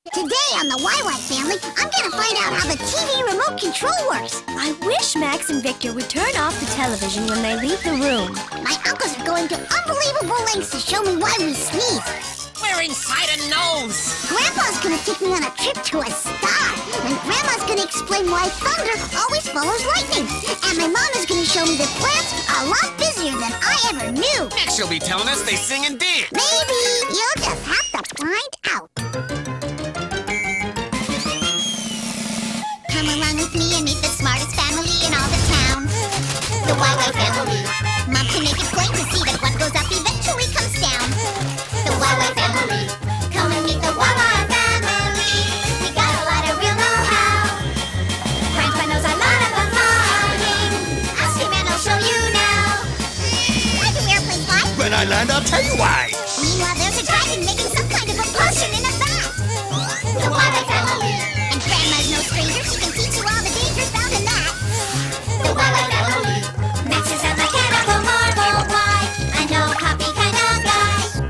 Today on the YY family, I'm gonna find out how the TV remote control works. I wish Max and Victor would turn off the television when they leave the room. My uncles are going to unbelievable lengths to show me why we sneeze. We're inside a nose. Grandpa's gonna take me on a trip to a star. And Grandma's gonna explain why thunder always follows lightning. And my mom is gonna show me that plants are a lot busier than I ever knew. Next she'll be telling us they sing and dance. Maybe. You'll just have to find out. Come along with me and meet the smartest family in all the town. The YY family. Mom can make it plain to see that what goes up eventually comes down. The YY family. Come and meet the YY family. We got a lot of real know-how. Grandpa knows a lot about flying. Ask him and I'll show you now. Why do airplanes fly? When I land, I'll tell you why. Meanwhile, there's a dragon making some kind of a potion in a vat. The YY family. And Grandma's no stranger. She can teach you all the dangers found in that. The YY family. Max is a mechanical marvel. Why? I know copy kind of guy.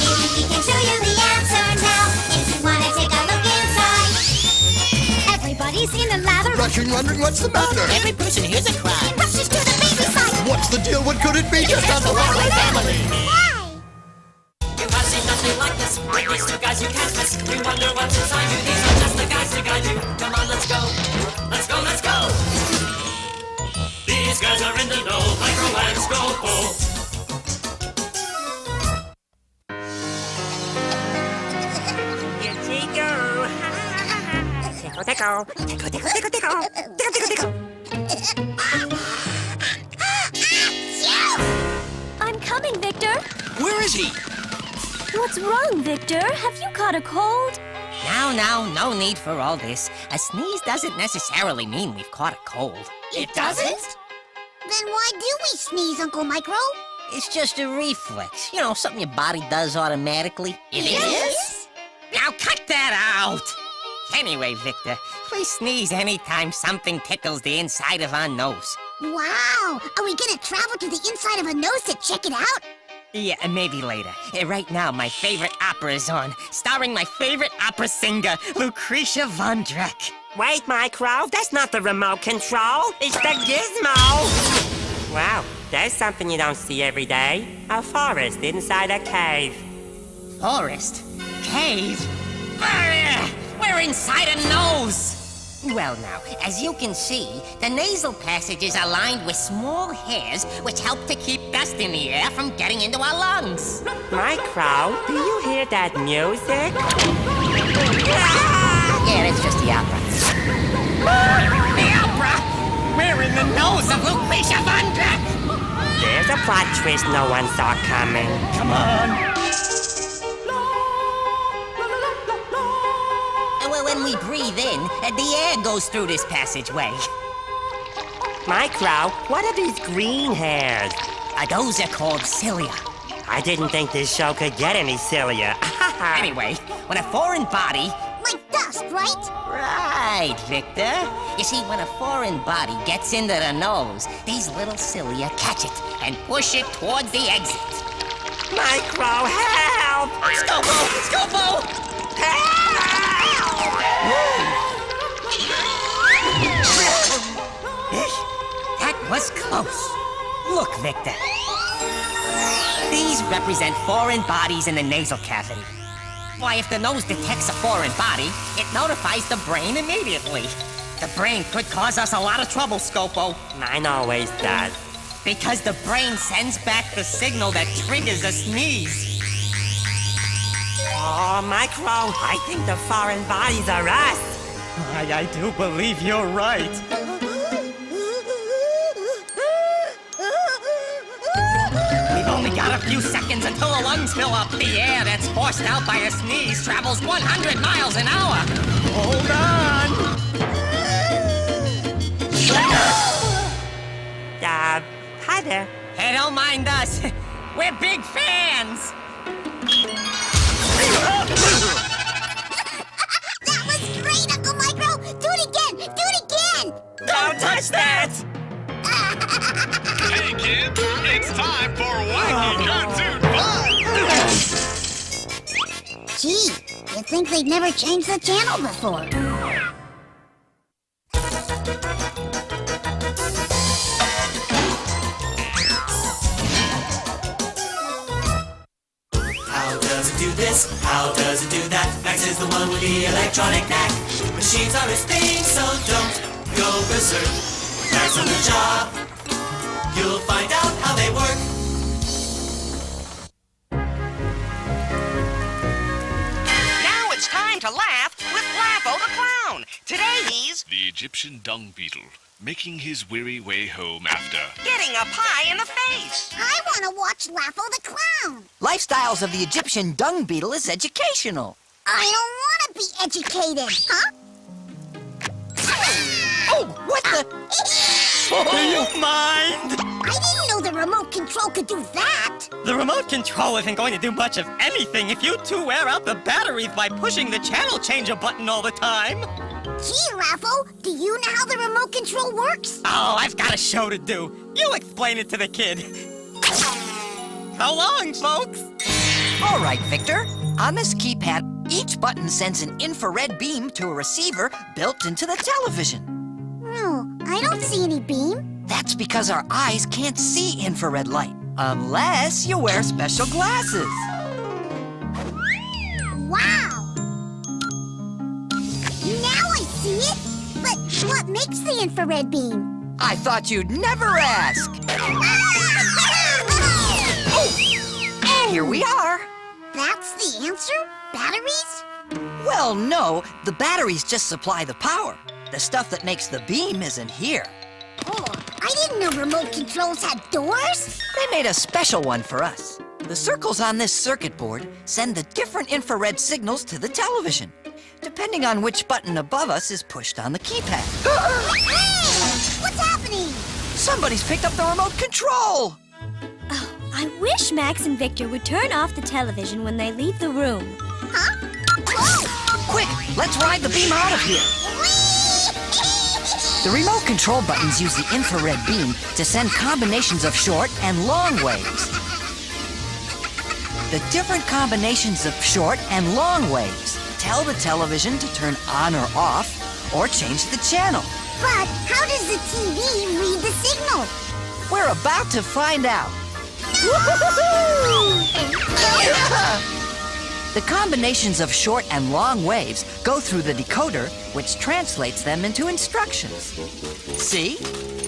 Maybe he can show you the answer now. If you want to take a look inside. Everybody's in a lather. Rushing, wondering what's the matter. Every person hears a cry. Rushes to the baby side. What's the deal? What could it be? Just on the YY family. Why? You have seen nothing like this. With these two guys you can't miss. You wonder what's inside you. These are just the guys to guide you. Come on, let's go. Let's go, let's go. These guys are in the know. Micro and Scopo. Here we go. Tickle, tickle. Tickle, tickle, tickle, tickle. Tickle, tickle, tickle. I'm coming, Victor. Where is he? What's wrong, Victor? Have you caught a cold? Now, no need for all this. A sneeze doesn't necessarily mean we've caught a cold. It doesn't? Then why do we sneeze, Uncle Micro? It's just a reflex. You know, something your body does automatically. It is? Now cut that out! Anyway, Victor, we sneeze anytime something tickles the inside of our nose. Wow! Are we gonna travel to the inside of a nose to check it out? Yeah, maybe later. Right now, my favorite opera is on, starring my favorite opera singer, Lucretia Von Dreck. Wait, Micro, that's not the remote control. It's the gizmo. Wow, there's something you don't see every day. A forest inside a cave. Forest? Cave? We're inside a nose! Well now, as you can see, the nasal passages are lined with small hairs which help to keep dust in the air from getting into our lungs. Micro, do you hear that music? Yeah, that's just the opera. The opera? We're in the nose of Lucretia Von Dreck! There's a plot twist no one saw coming. Come on! Well, when we breathe in, the air goes through this passageway. Micro, what are these green hairs? Those are called cilia. I didn't think this show could get any sillier. Anyway, when a foreign body... Like dust, right? Right, Victor. You see, when a foreign body gets into the nose, these little cilia catch it and push it towards the exit. Micro, help! Scopo! Help! That was close. Look, Victor. These represent foreign bodies in the nasal cavity. Why, if the nose detects a foreign body, it notifies the brain immediately. The brain could cause us a lot of trouble, Scopo. Mine always does. Because the brain sends back the signal that triggers a sneeze. Oh, Micro, I think the foreign bodies are us. I do believe you're right. We've only got a few seconds until the lungs fill up. The air that's forced out by a sneeze travels 100 miles an hour. Hold on. Hi there. Hey, don't mind us. We're big fans. That was great, Uncle Micro! Do it again! Do it again! Don't touch that! Hey kids, it's time for wacky cartoon fun! Gee, You'd think they'd never changed the channel before. How does it do this? How does it do that? Max is the one with the electronic knack. Machines are his thing, so don't go berserk. Max on the job. You'll find out how they work. Now it's time to laugh with Laffo the Clown. Today he's The Egyptian dung beetle, making his weary way home after. getting a pie in the face. I want to watch Laffo the Clown. Lifestyles of the Egyptian dung beetle is educational. I don't want to be educated, huh? Oh, what the? Do you mind? I didn't know the remote control could do that. The remote control isn't going to do much of anything if you two wear out the batteries by pushing the channel changer button all the time. Gee, Laffo, do you know how the remote control works? Oh, I've got a show to do. You explain it to the kid. So long, folks. All right, Victor. On this keypad, each button sends an infrared beam to a receiver built into the television. No, I don't see any beam. That's because our eyes can't see infrared light, unless you wear special glasses. Wow! Now I see it. But what makes the infrared beam? I thought you'd never ask. Here we are. That's the answer? Batteries? Well, no, the batteries just supply the power. The stuff that makes the beam isn't here. Oh, I didn't know remote controls had doors. They made a special one for us. The circles on this circuit board send the different infrared signals to the television, depending on which button above us is pushed on the keypad. Hey! What's happening? Somebody's picked up the remote control! Oh, I wish Max and Victor would turn off the television when they leave the room. Huh? Whoa! Quick, let's ride the beam out of here. The remote control buttons use the infrared beam to send combinations of short and long waves. The different combinations of short and long waves tell the television to turn on or off or change the channel. But how does the TV read the signal? We're about to find out. The combinations of short and long waves go through the decoder, which translates them into instructions. See?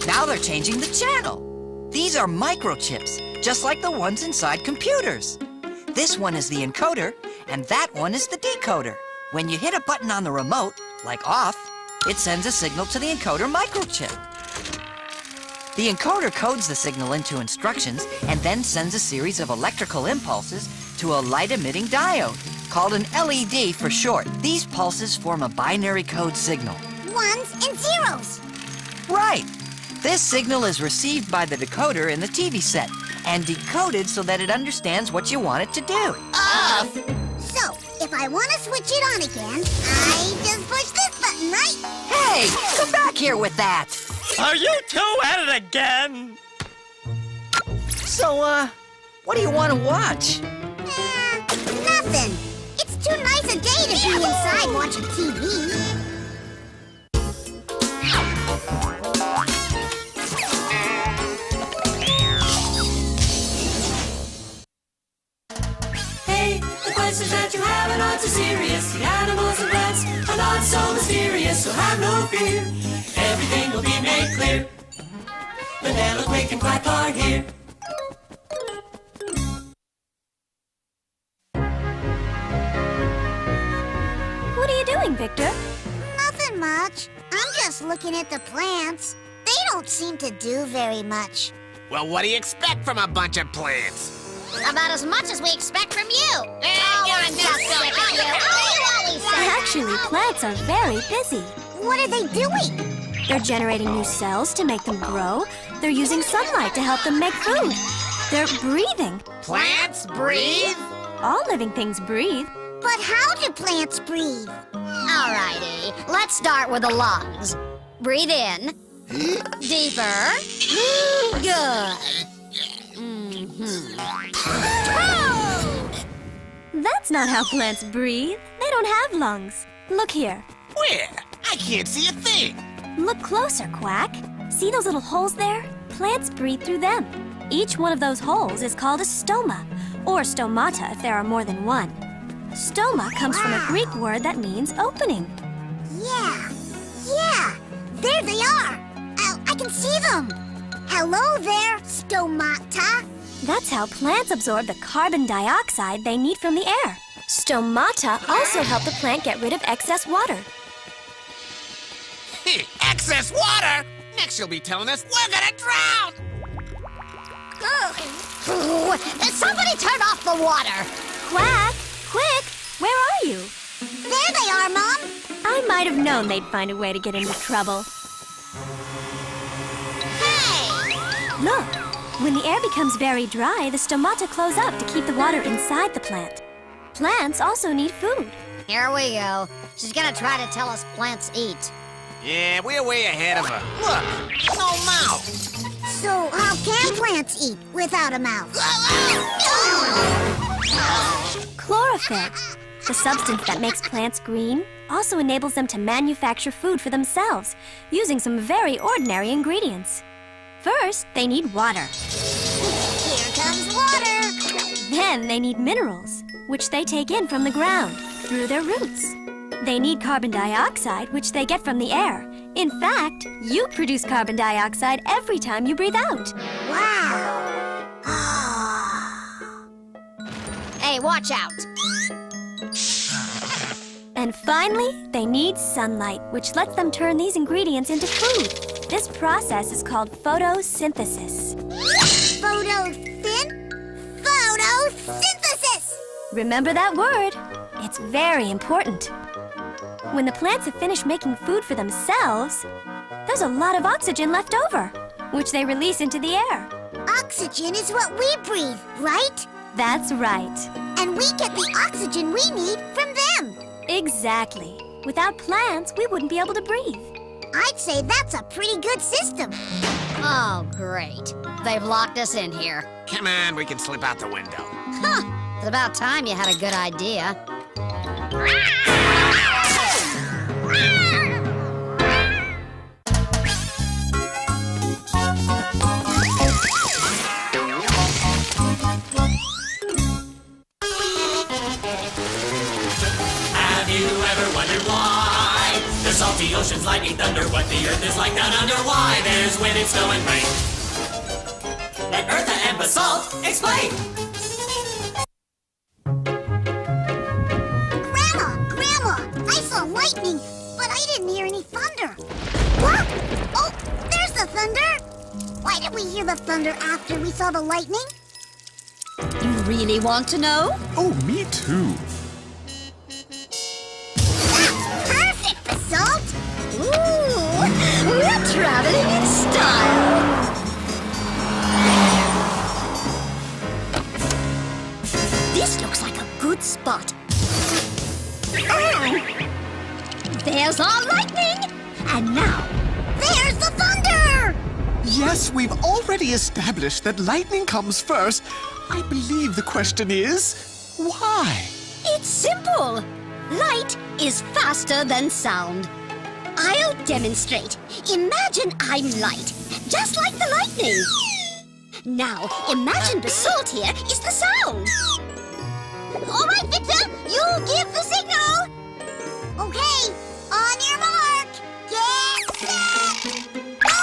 Now they're changing the channel. These are microchips, just like the ones inside computers. This one is the encoder, and that one is the decoder. When you hit a button on the remote, like off, it sends a signal to the encoder microchip. The encoder codes the signal into instructions and then sends a series of electrical impulses to a light-emitting diode, called an LED for short. These pulses form a binary code signal. Ones and zeros. Right. This signal is received by the decoder in the TV set and decoded so that it understands what you want it to do. Off! So, if I want to switch it on again, I just push this button, right? Hey, come back here with that. Are you two at it again? So, what do you want to watch? Nothing. It's too nice a day to be inside watching TV. Hey, the questions that you have are not too serious. The animals and plants are not so mysterious, so have no fear. Everything will be made clear. Vanilla, Quake, and Quack are here. What are you doing, Victor? Nothing much. I'm just looking at the plants. They don't seem to do very much. Well, what do you expect from a bunch of plants? About as much as we expect from you. I'm just sick of you. You always say that. Actually, plants are very busy. What are they doing? They're generating new cells to make them grow. They're using sunlight to help them make food. They're breathing. Plants breathe? All living things breathe. But how do plants breathe? Alrighty, let's start with the lungs. Breathe in. Deeper. Good. That's not how plants breathe. They don't have lungs. Look here. Where? I can't see a thing. Look closer, Quack. See those little holes there? Plants breathe through them. Each one of those holes is called a stoma, or stomata if there are more than one. Stoma comes from a Greek word that means opening. Yeah. There they are. I can see them. Hello there, stomata. That's how plants absorb the carbon dioxide they need from the air. Stomata also help the plant get rid of excess water. Excess water? Next you'll be telling us we're gonna drown! Somebody turn off the water! Quack! Quick! Where are you? There they are, Mom. I might have known they'd find a way to get into trouble. Hey! Look, when the air becomes very dry, the stomata close up to keep the water inside the plant. Plants also need food. Here we go. She's gonna try to tell us plants eat. Yeah, we're way ahead of her. Look, no mouth. So how can plants eat without a mouth? Chlorophyll, the substance that makes plants green, also enables them to manufacture food for themselves using some very ordinary ingredients. First, they need water. Here comes water. Then they need minerals, which they take in from the ground through their roots. They need carbon dioxide, which they get from the air. In fact, you produce carbon dioxide every time you breathe out. Wow. Hey, watch out. And finally, they need sunlight, which lets them turn these ingredients into food. This process is called photosynthesis. Photosynthesis! Remember that word. It's very important. When the plants have finished making food for themselves, there's a lot of oxygen left over, which they release into the air. Oxygen is what we breathe, right? That's right. And we get the oxygen we need from them. Exactly. Without plants, we wouldn't be able to breathe. I'd say that's a pretty good system. Oh, great. They've locked us in here. Come on, we can slip out the window. Huh. It's about time you had a good idea. Have you ever wondered why the salty oceans, lightning, thunder, what the earth is like down under? Why there's wind and snow and rain? Let Eartha and Basalt explain. Grandma, I saw lightning, but I didn't hear any thunder. What? Oh, there's the thunder. Why did we hear the thunder after we saw the lightning? You really want to know? Oh, me too. Perfect, Basalt. Ooh, we're traveling in style. This looks like a good spot. There's our lightning! And now, there's the thunder! Yes, we've already established that lightning comes first. I believe the question is, why? It's simple. Light is faster than sound. I'll demonstrate. Imagine I'm light, just like the lightning. Now, imagine Basalt here is the sound. All right, Victor, you give the signal. Okay, on your mark. Get set, go!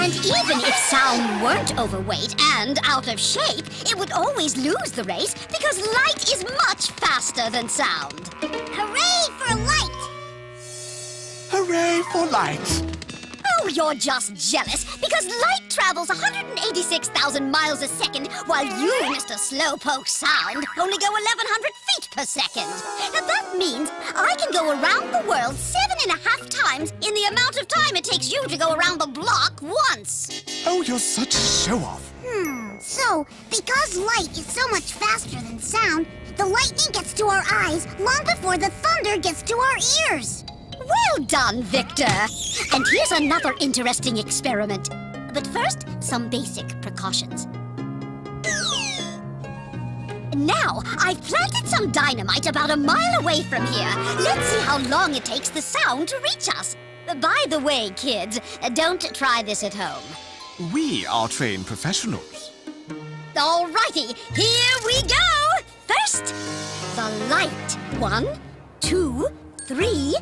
And even if sound weren't overweight and out of shape, it would always lose the race because light is much faster than sound. Hooray for light! Hooray for light! Oh, you're just jealous because light travels 186,000 miles a second while you, Mr. Slowpoke Sound, only go 1,100 feet per second. And that means I can go around the world 7.5 times in the amount of time it takes you to go around the block once. Oh, you're such a show-off. So, because light is so much faster than sound, the lightning gets to our eyes long before the thunder gets to our ears. Well done, Victor. And here's another interesting experiment. But first, some basic precautions. Now, I've planted some dynamite about a mile away from here. Let's see how long it takes the sound to reach us. By the way, kids, don't try this at home. We are trained professionals. Alrighty, here we go! First, the light. 1, 2, 3,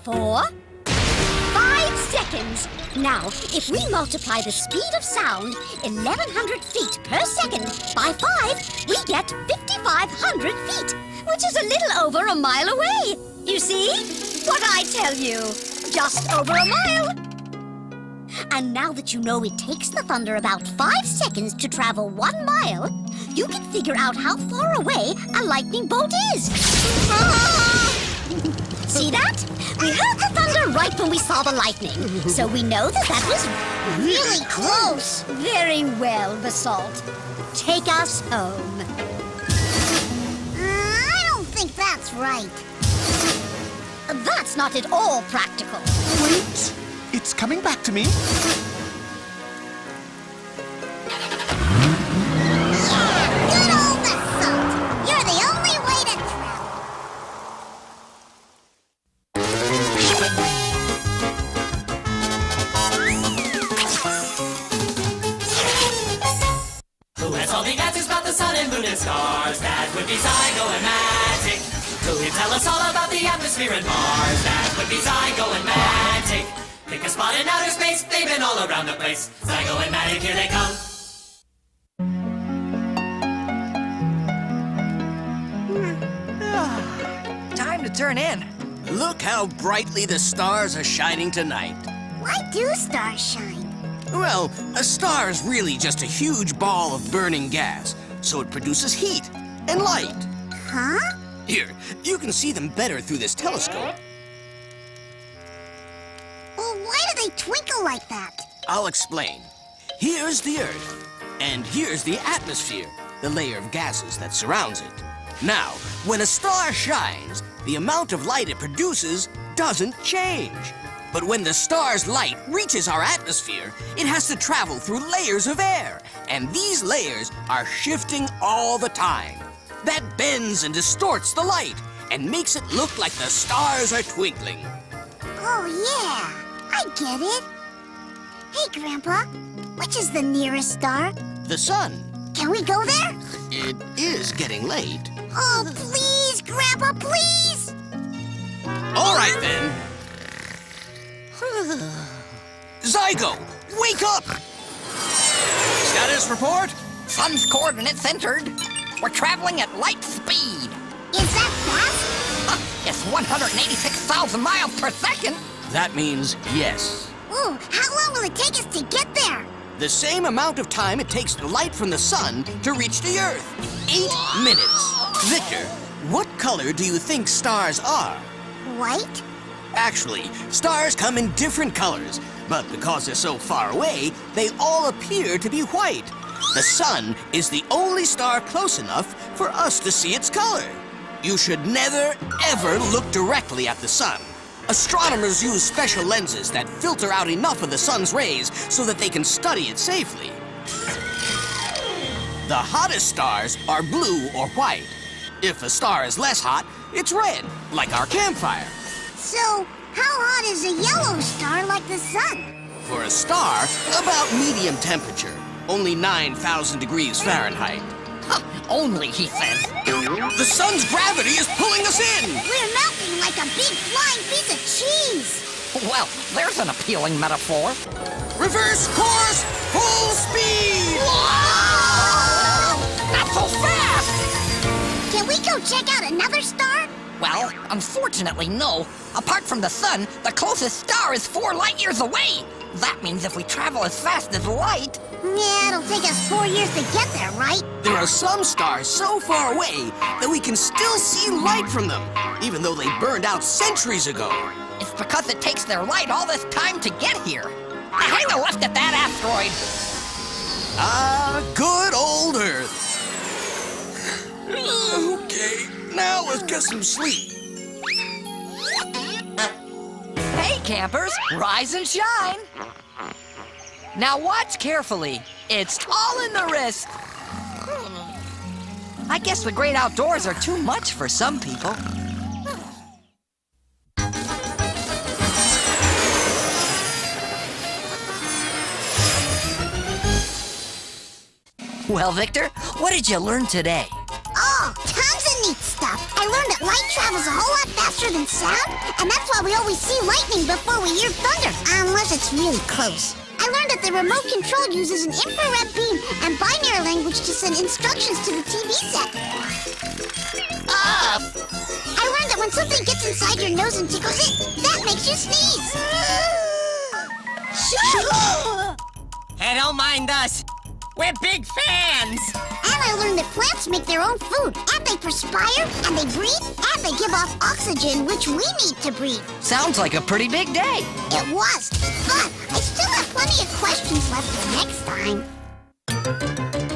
4, 5 seconds. Now, if we multiply the speed of sound, 1,100 feet per second, by 5, we get 5,500 feet, which is a little over a mile away. You see? What I tell you, just over a mile. And now that you know it takes the thunder about 5 seconds to travel 1 mile, you can figure out how far away a lightning bolt is. See that? We heard the thunder right when we saw the lightning, so we know that that was really close. Very well, Basalt. Take us home. I don't think that's right. That's not at all practical. Wait! It's coming back to me. Yeah, good old Basalt. You're the only way to travel. Who has all the answers about the sun and moon and stars? That would be Zygo and Magic. Who can tell us all about the atmosphere and Mars? That would be Zygo and Magic. Pick a spot in outer space, they've been all around the place. Zygo and Magic, here they come. Time to turn in. Look how brightly the stars are shining tonight. Why do stars shine? Well, a star is really just a huge ball of burning gas, so it produces heat and light. Huh? Here, you can see them better through this telescope. Well, why do they twinkle like that? I'll explain. Here's the Earth, and here's the atmosphere, the layer of gases that surrounds it. Now, when a star shines, the amount of light it produces doesn't change. But when the star's light reaches our atmosphere, it has to travel through layers of air, and these layers are shifting all the time. That bends and distorts the light and makes it look like the stars are twinkling. Oh, yeah. I get it. Hey, Grandpa. Which is the nearest star? The sun. Can we go there? It is getting late. Oh, please, Grandpa, please! All right, then. Zygo, wake up! Status report? Sun's coordinates entered. We're traveling at light speed. Is that fast? It's 186,000 miles per second. That means yes. Ooh, how long will it take us to get there? The same amount of time it takes the light from the sun to reach the Earth. 8 minutes. Victor, what color do you think stars are? White? Actually, stars come in different colors, but because they're so far away, they all appear to be white. The sun is the only star close enough for us to see its color. You should never, ever look directly at the sun. Astronomers use special lenses that filter out enough of the sun's rays so that they can study it safely. The hottest stars are blue or white. If a star is less hot, it's red, like our campfire. So, how hot is a yellow star like the sun? For a star, about medium temperature, only 9,000 degrees Fahrenheit. Only, he says. The sun's gravity is pulling us in! We're melting like a big flying piece of cheese! Well, there's an appealing metaphor. Reverse course, full speed! Whoa! Not so fast! Can we go check out another star? Well, unfortunately, no. Apart from the sun, the closest star is 4 light years away. That means if we travel as fast as light... Yeah, it'll take us 4 years to get there, right? There are some stars so far away that we can still see light from them, even though they burned out centuries ago. It's because it takes their light all this time to get here. Hang a left at that asteroid. Ah, good old Earth. Okay, now let's get some sleep. Hey, campers, rise and shine. Now watch carefully. It's all in the wrist. I guess the great outdoors are too much for some people. Well, Victor, what did you learn today? Oh, tons of neat stuff. I learned that light travels a whole lot faster than sound, and that's why we always see lightning before we hear thunder, unless it's really close. I learned that the remote control uses an infrared beam and binary language to send instructions to the TV set. I learned that when something gets inside your nose and tickles it, that makes you sneeze. Hey, don't mind us. We're big fans! And I learned that plants make their own food, and they perspire, and they breathe, and they give off oxygen, which we need to breathe. Sounds like a pretty big day. It was, but I still have plenty of questions left for next time.